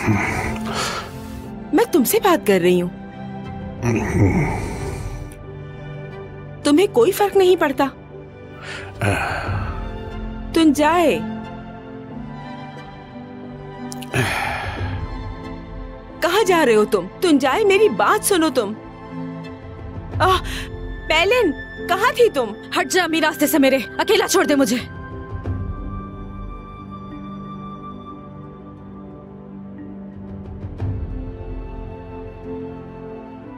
मैं तुमसे बात कर रही हूँ। तुम्हें कोई फर्क नहीं पड़ता? तुम जाए। कहाँ जा रहे हो तुम जाए, मेरी बात सुनो तुम। पैलिन, कहाँ थी तुम? हट जा अम्मी रास्ते से मेरे, अकेला छोड़ दे मुझे।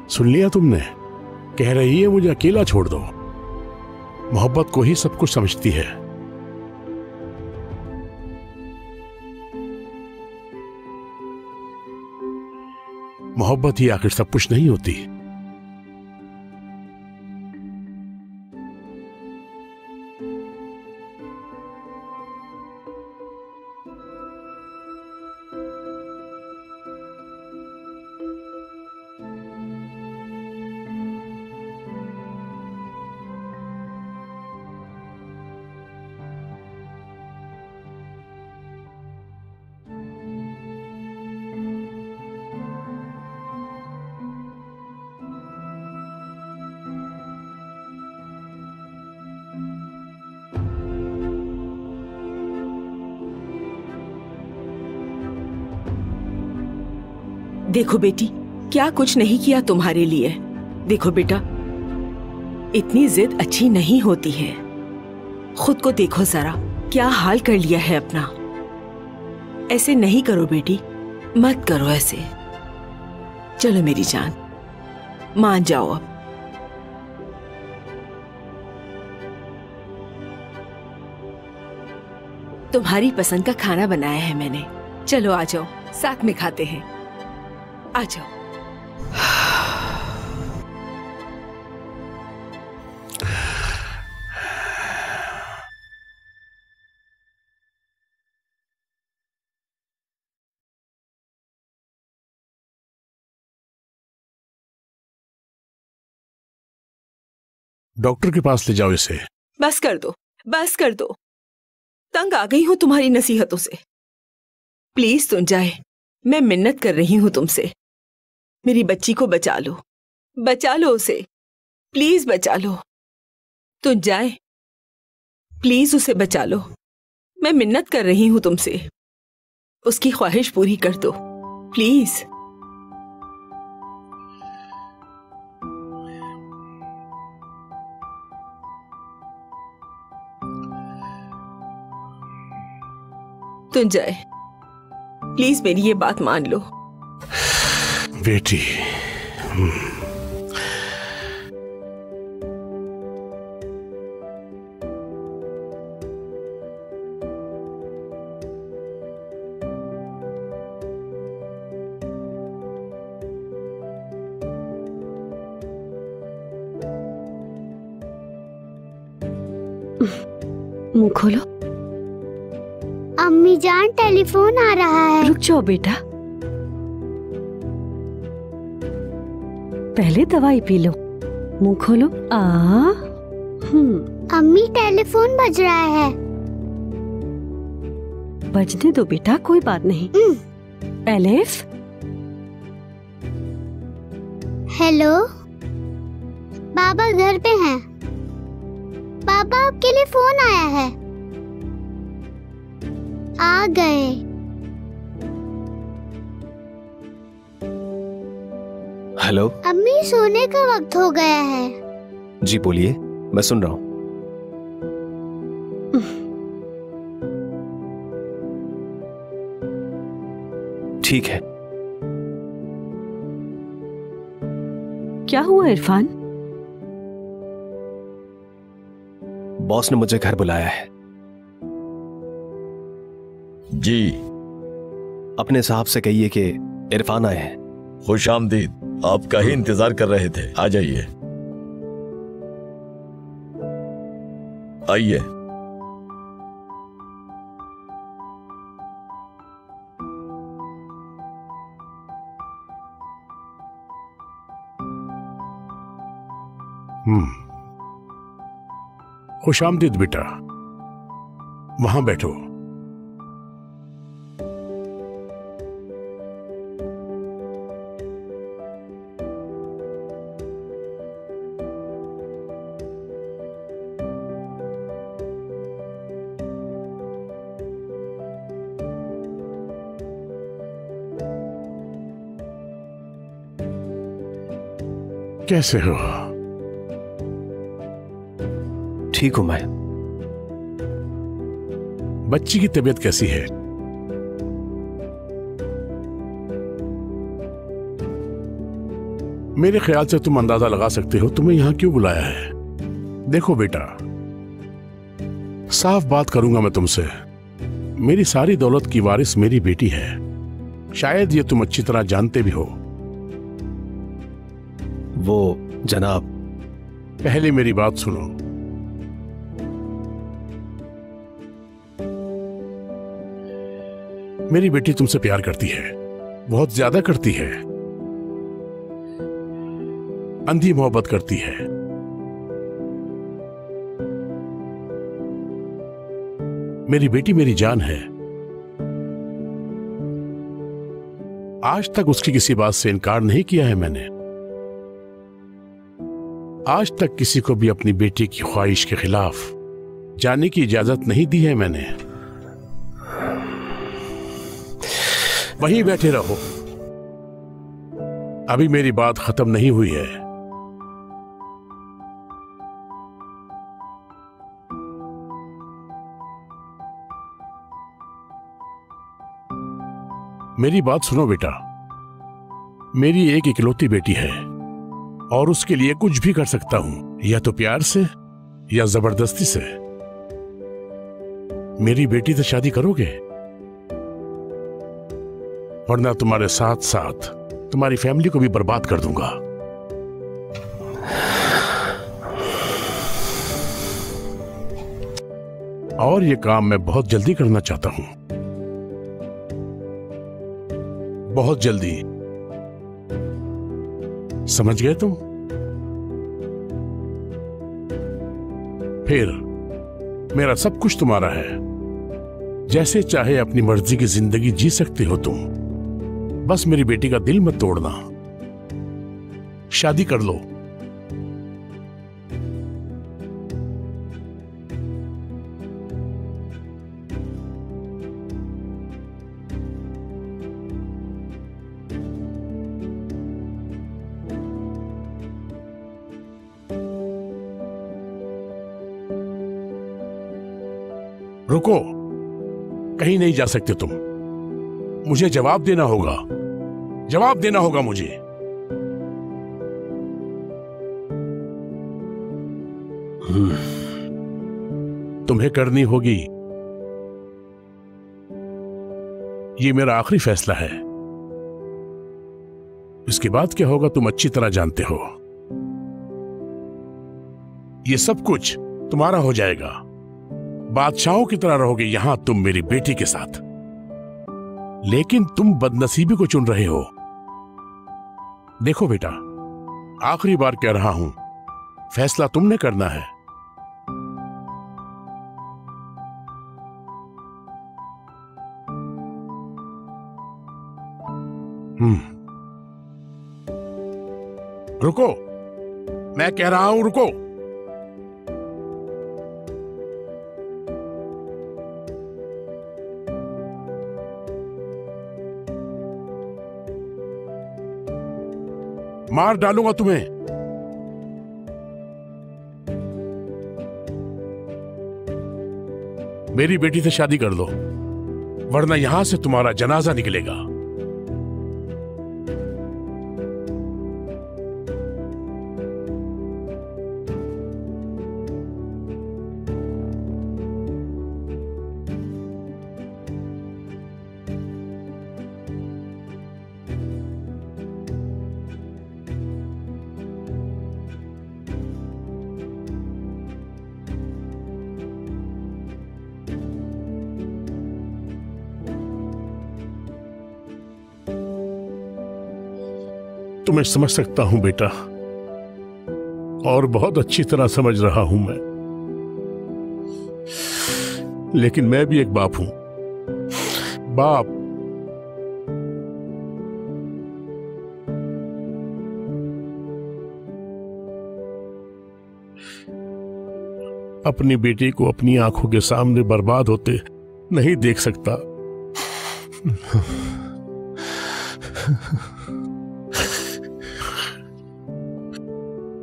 सुन लिया तुमने? कह रही है मुझे अकेला छोड़ दो। मोहब्बत को ही सब कुछ समझती है। मोहब्बत ही आखिर सब कुछ नहीं होती। देखो बेटी, क्या कुछ नहीं किया तुम्हारे लिए। देखो बेटा, इतनी जिद अच्छी नहीं होती है। खुद को देखो जरा, क्या हाल कर लिया है अपना। ऐसे नहीं करो बेटी, मत करो ऐसे। चलो मेरी जान, मान जाओ अब। तुम्हारी पसंद का खाना बनाया है मैंने। चलो आ जाओ, साथ में खाते हैं। आ जाओ। डॉक्टर के पास ले जाओ इसे। बस कर दो, बस कर दो। तंग आ गई हूं तुम्हारी नसीहतों से। प्लीज तुम जाए, मैं मिन्नत कर रही हूं तुमसे। मेरी बच्ची को बचा लो, बचा लो उसे, प्लीज बचा लो। तुम जाए, प्लीज उसे बचा लो। मैं मिन्नत कर रही हूं तुमसे, उसकी ख्वाहिश पूरी कर दो प्लीज। तुम जाए, प्लीज मेरी ये बात मान लो। बेटी, मुंह खोलो। अम्मी जान, टेलीफोन आ रहा है। रुक जाओ बेटा, पहले दवाई पी लो। मुंह खोलो। अम्मी टेलीफोन बज रहा है। बजने दो बेटा, कोई बात नहीं। एलिफ। हेलो, बाबा घर पे हैं। पापा आपके लिए फोन आया है। आ गए। हेलो। अम्मी सोने का वक्त हो गया है। जी बोलिए, मैं सुन रहा हूँ। ठीक है। क्या हुआ इरफान? बॉस ने मुझे घर बुलाया है। जी। अपने साहब से कहिए कि इरफान आए हैं। खुश आमदीद, आपका ही इंतजार कर रहे थे। आ जाइए, आइए। खुशामदीद बेटा, वहां बैठो। कैसे हो? ठीक हूं मैं। बच्ची की तबीयत कैसी है? मेरे ख्याल से तुम अंदाजा लगा सकते हो तुम्हें यहां क्यों बुलाया है। देखो बेटा, साफ बात करूंगा मैं तुमसे। मेरी सारी दौलत की वारिस मेरी बेटी है। शायद ये तुम अच्छी तरह जानते भी हो। वो जनाब, पहले मेरी बात सुनो। मेरी बेटी तुमसे प्यार करती है, बहुत ज्यादा करती है, अंधी मोहब्बत करती है। मेरी बेटी मेरी जान है। आज तक उसकी किसी बात से इनकार नहीं किया है मैंने। आज तक किसी को भी अपनी बेटी की ख्वाहिश के खिलाफ जाने की इजाजत नहीं दी है मैंने। वहीं बैठे रहो, अभी मेरी बात खत्म नहीं हुई है। मेरी बात सुनो बेटा, मेरी एक इकलौती बेटी है और उसके लिए कुछ भी कर सकता हूं, या तो प्यार से या जबरदस्ती से। मेरी बेटी से शादी करोगे, वरना तुम्हारे साथ साथ तुम्हारी फैमिली को भी बर्बाद कर दूंगा। और ये काम मैं बहुत जल्दी करना चाहता हूं, बहुत जल्दी। समझ गए तुम? फिर मेरा सब कुछ तुम्हारा है। जैसे चाहे अपनी मर्जी की जिंदगी जी सकते हो तुम। बस मेरी बेटी का दिल मत तोड़ना। शादी कर लो। रुको, कहीं नहीं जा सकते तुम। मुझे जवाब देना होगा, जवाब देना होगा मुझे। तुम्हें करनी होगी। ये मेरा आखिरी फैसला है। इसके बाद क्या होगा तुम अच्छी तरह जानते हो। ये सब कुछ तुम्हारा हो जाएगा। बादशाहों की तरह रहोगे यहां तुम मेरी बेटी के साथ। लेकिन तुम बदनसीबी को चुन रहे हो। देखो बेटा, आखिरी बार कह रहा हूं, फैसला तुमने करना है। रुको, मैं कह रहा हूं रुको। मार डालूंगा तुम्हें। मेरी बेटी से शादी कर लो, वरना यहां से तुम्हारा जनाजा निकलेगा। तुम्हें समझ सकता हूं बेटा, और बहुत अच्छी तरह समझ रहा हूं मैं। लेकिन मैं भी एक बाप हूं। बाप अपनी बेटी को अपनी आंखों के सामने बर्बाद होते नहीं देख सकता।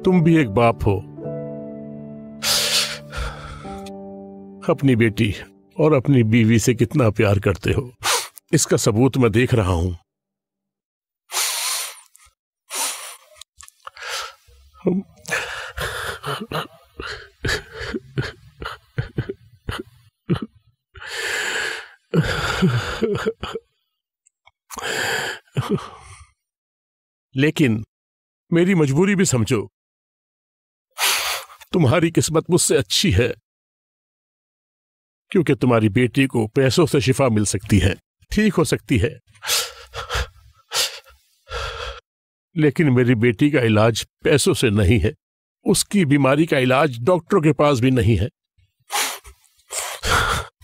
तुम भी एक बाप हो, अपनी बेटी और अपनी बीवी से कितना प्यार करते हो, इसका सबूत मैं देख रहा हूं। लेकिन मेरी मजबूरी भी समझो। तुम्हारी किस्मत मुझसे अच्छी है, क्योंकि तुम्हारी बेटी को पैसों से शिफा मिल सकती है, ठीक हो सकती है। लेकिन मेरी बेटी का इलाज पैसों से नहीं है, उसकी बीमारी का इलाज डॉक्टरों के पास भी नहीं है।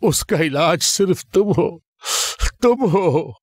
उसका इलाज सिर्फ तुम हो, तुम हो।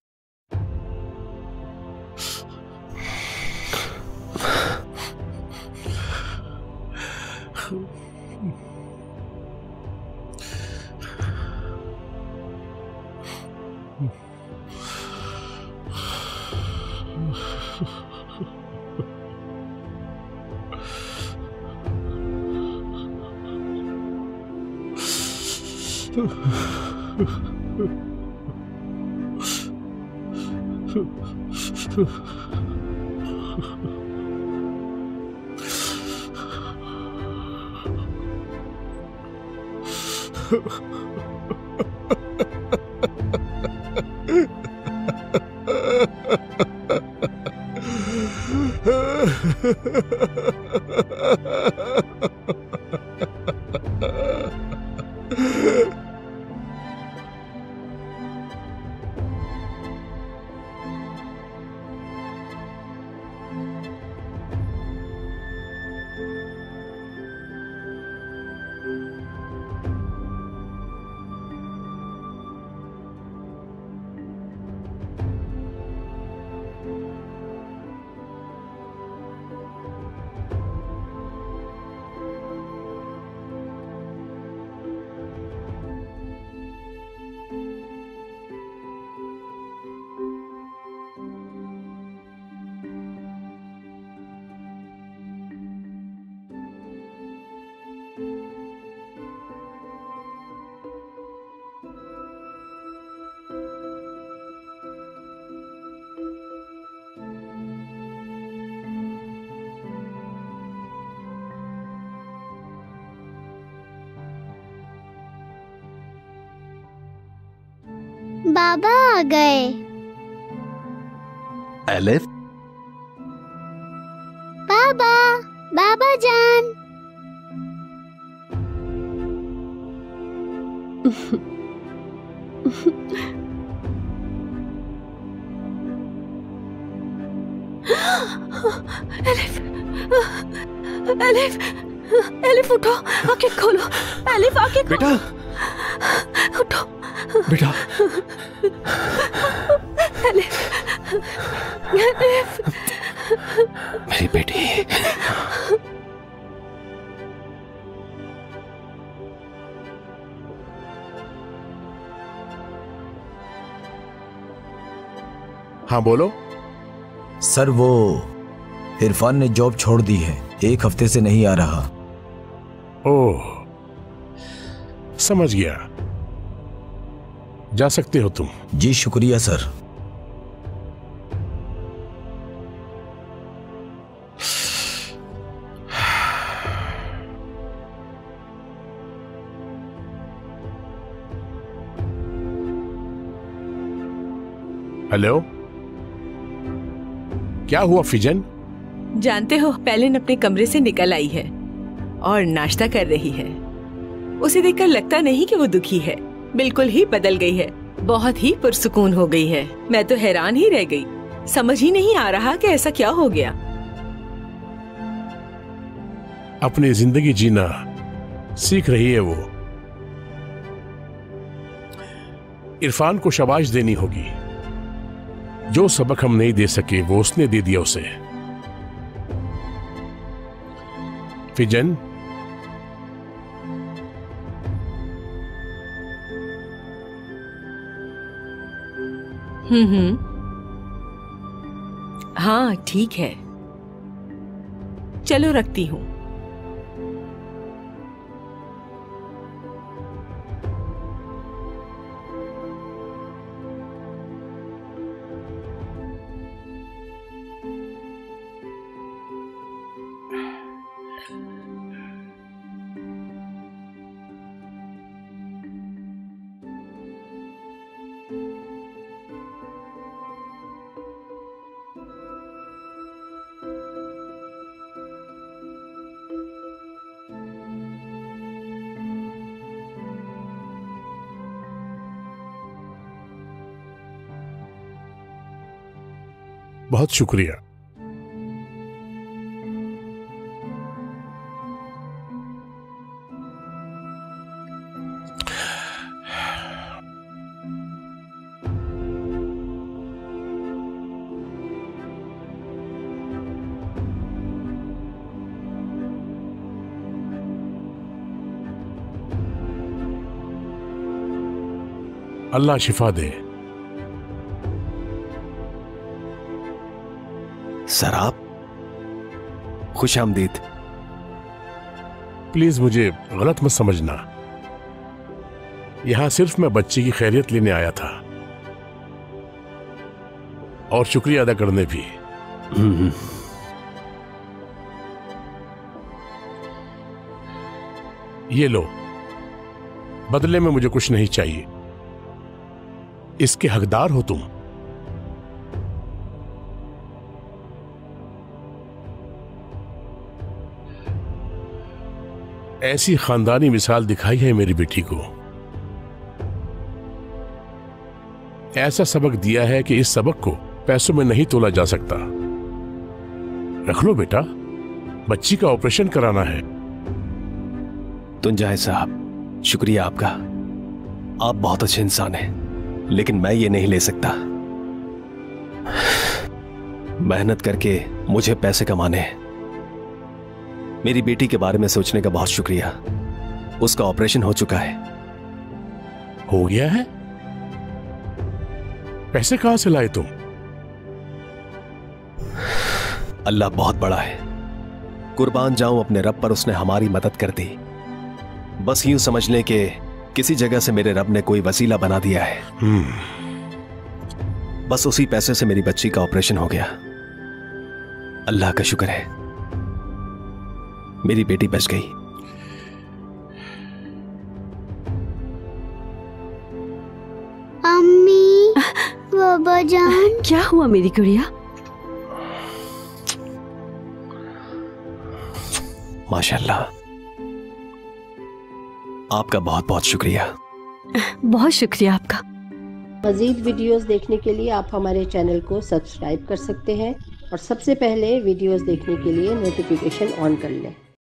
बाबा आ गए। एलिफ, बाबा, बाबा जान। एलिफ, एलिफ, एलिफ उठो, आंखें खोलो। एलिफ आंखें खोलो। बेटा, उठो बेटा। एलिफ, एलिफ, मेरी बेटी। हाँ बोलो। सर वो इरफान ने जॉब छोड़ दी है, 1 हफ्ते से नहीं आ रहा। ओह, समझ गया। जा सकते हो तुम। जी शुक्रिया सर। हेलो, क्या हुआ फिजन? जानते हो, पेलिन अपने कमरे से निकल आई है और नाश्ता कर रही है। उसे देखकर लगता नहीं कि वो दुखी है, बिल्कुल ही बदल गई है, बहुत ही पुरसुकून हो गई है। मैं तो हैरान ही रह गई, समझ ही नहीं आ रहा कि ऐसा क्या हो गया। अपनी जिंदगी जीना सीख रही है वो। इरफान को शाबाश देनी होगी। जो सबक हम नहीं दे सके वो उसने दे दिया उसे। फिजन, हाँ ठीक है। चलो रखती हूँ। बहुत शुक्रिया। अल्लाह शिफा दे। सर आप खुश आमदीद। प्लीज मुझे गलत मत समझना, यहां सिर्फ मैं बच्ची की खैरियत लेने आया था और शुक्रिया अदा करने भी। ये लो, बदले में मुझे कुछ नहीं चाहिए, इसके हकदार हो तुम। ऐसी खानदानी मिसाल दिखाई है मेरी बेटी को, ऐसा सबक दिया है कि इस सबक को पैसों में नहीं तोला जा सकता। रख लो बेटा, बच्ची का ऑपरेशन कराना है। तुंजाए साहब, शुक्रिया आपका, आप बहुत अच्छे इंसान हैं, लेकिन मैं ये नहीं ले सकता। मेहनत करके मुझे पैसे कमाने हैं। मेरी बेटी के बारे में सोचने का बहुत शुक्रिया। उसका ऑपरेशन हो चुका है। हो गया है? पैसे कहां से लाए तुम? अल्लाह बहुत बड़ा है, कुर्बान जाऊं अपने रब पर, उसने हमारी मदद कर दी। बस यूं समझ लें कि किसी जगह से मेरे रब ने कोई वसीला बना दिया है। बस उसी पैसे से मेरी बच्ची का ऑपरेशन हो गया। अल्लाह का शुक्र है, मेरी बेटी बच गई। अम्मी, बाबा जान। क्या हुआ मेरी गुड़िया? माशाल्लाह, आपका बहुत बहुत शुक्रिया। बहुत शुक्रिया आपका। मजीद वीडियोस देखने के लिए आप हमारे चैनल को सब्सक्राइब कर सकते हैं और सबसे पहले वीडियोस देखने के लिए नोटिफिकेशन ऑन कर लें।